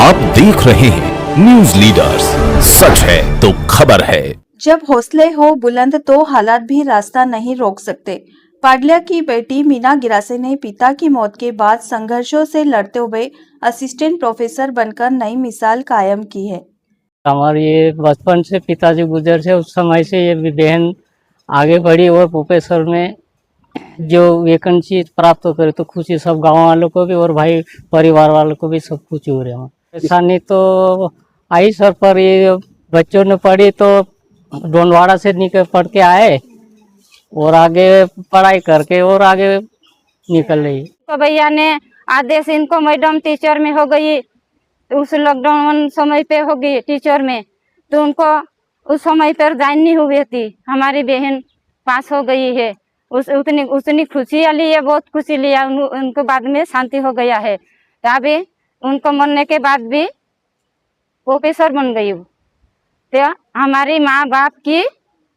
आप देख रहे हैं न्यूज लीडर्स, सच है तो खबर है। जब हौसले हो बुलंद तो हालात भी रास्ता नहीं रोक सकते। पाडलिया की बेटी मीना गिरासे ने पिता की मौत के बाद संघर्षों से लड़ते हुए असिस्टेंट प्रोफेसर बनकर नई मिसाल कायम की है। हमारे ये बचपन से पिताजी गुजर से उस समय से ये भी बहन आगे बढ़ी और प्रोफेसर में जो वैकेंसी प्राप्त करे तो खुशी सब गांव वालों को भी और भाई परिवार वालों को भी सब खुशी हो रही है। परेशानी तो आई सर, पर ये बच्चों ने पढ़ी तो डोनवाड़ा से निकल पढ़ के आए और आगे पढ़ाई करके और आगे निकल रही। तो भैया ने आदेश इनको मैडम टीचर में हो गई, उस लॉकडाउन समय पे हो गई टीचर में, तो उनको उस समय पर ज्वाइन नहीं हुई थी। हमारी बहन पास हो गई है, उतनी खुशी ली है, बहुत खुशी लिया। उनको बाद में शांति हो गया है। अभी उनको मरने के बाद भी प्रोफेसर बन गई। तो हमारी माँ बाप की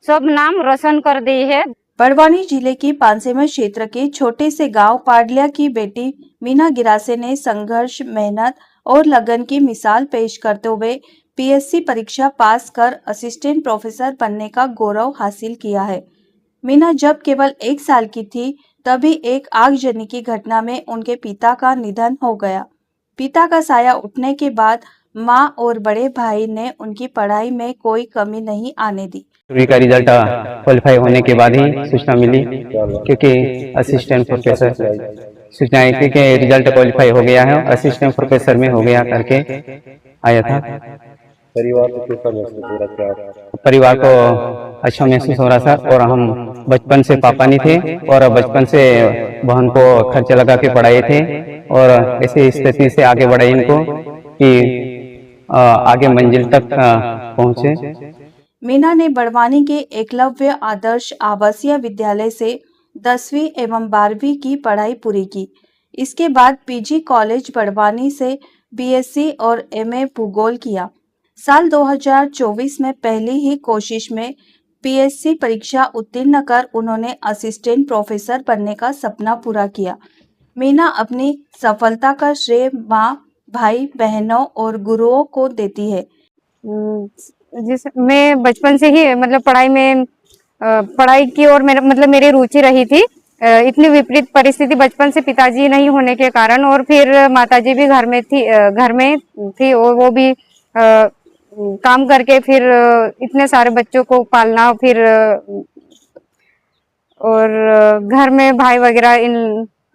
सब नाम रोशन कर दी है। बड़वानी जिले की पानसेमर क्षेत्र के छोटे से गांव पाडलिया की बेटी मीना गिरासे ने संघर्ष, मेहनत और लगन की मिसाल पेश करते हुए पीएससी परीक्षा पास कर असिस्टेंट प्रोफेसर बनने का गौरव हासिल किया है। मीना जब केवल 1 साल की थी तभी एक आगजनी की घटना में उनके पिता का निधन हो गया। पिता का साया उठने के बाद मां और बड़े भाई ने उनकी पढ़ाई में कोई कमी नहीं आने दी। का रिजल्ट क्वालिफाई होने के बाद ही सूचना मिली, क्योंकि असिस्टेंट प्रोफेसर सूचना आई थी कि रिजल्ट क्वालिफाई हो गया है, असिस्टेंट प्रोफेसर में हो गया करके आया था। परिवार को कैसा महसूस हो रहा था? परिवार को अच्छा महसूस हो रहा था। और हम बचपन से पापा नहीं थे और बचपन से बहन को खर्च लगा के पढ़ाए थे और ऐसी स्थिति से आगे बढ़ाए इनको कि आगे मंजिल तक पहुंचे। मीना ने बड़वानी के एकलव्य आदर्श आवासीय विद्यालय से 10वीं एवं 12वीं की पढ़ाई पूरी की। इसके बाद पीजी कॉलेज बड़वानी से बीएससी और एमए भूगोल किया। साल 2024 में पहली ही कोशिश में पीएससी परीक्षा उत्तीर्ण कर उन्होंने असिस्टेंट प्रोफेसर बनने का सपना पूरा किया। मीना अपनी सफलता का श्रेय माँ, भाई, बहनों और गुरुओं को देती है। मैं बचपन से ही मतलब पढ़ाई की और मेरी रुचि रही थी। इतनी विपरीत परिस्थिति बचपन से पिताजी नहीं होने के कारण, और फिर माताजी भी घर में थी और वो भी काम करके फिर इतने सारे बच्चों को पालना, फिर और घर में भाई वगैरह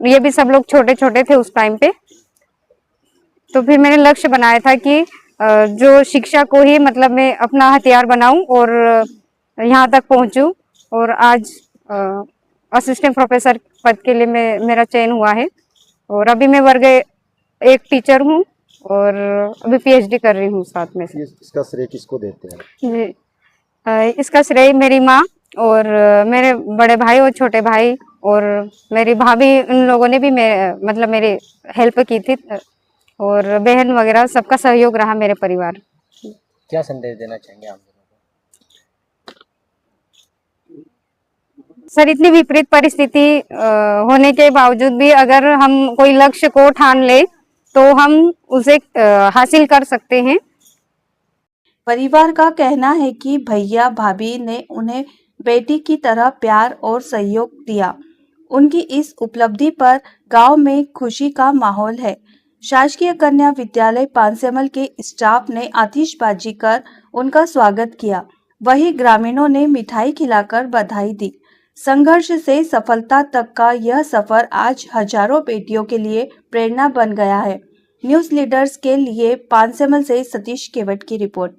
ये भी सब लोग छोटे छोटे थे उस टाइम पे। तो फिर मैंने लक्ष्य बनाया था कि जो शिक्षा को ही मतलब मैं अपना हथियार बनाऊं और यहाँ तक पहुंचूं, और आज असिस्टेंट प्रोफेसर पद के लिए मेरा चयन हुआ है। और अभी मैं वर्ग 1 टीचर हूँ और अभी पीएचडी कर रही हूँ साथ में से। इसका श्रेय किसको देते हैं? जी, इसका श्रेय मेरी माँ और मेरे बड़े भाई और छोटे भाई और मेरी भाभी, उन लोगों ने भी मेरी हेल्प की थी, और बहन वगैरह सबका सहयोग रहा मेरे परिवार। क्या संदेश देना चाहेंगे आप लोगों को? सर, इतनी विपरीत परिस्थिति होने के बावजूद भी अगर हम कोई लक्ष्य को ठान ले तो हम उसे हासिल कर सकते हैं। परिवार का कहना है कि भैया भाभी ने उन्हें बेटी की तरह प्यार और सहयोग दिया। उनकी इस उपलब्धि पर गांव में खुशी का माहौल है। शासकीय कन्या विद्यालय पानसेमल के स्टाफ ने आतिशबाजी कर उनका स्वागत किया। वहीं ग्रामीणों ने मिठाई खिलाकर बधाई दी। संघर्ष से सफलता तक का यह सफर आज हजारों बेटियों के लिए प्रेरणा बन गया है। न्यूज लीडर्स के लिए पानसेमल से सतीश केवट की रिपोर्ट।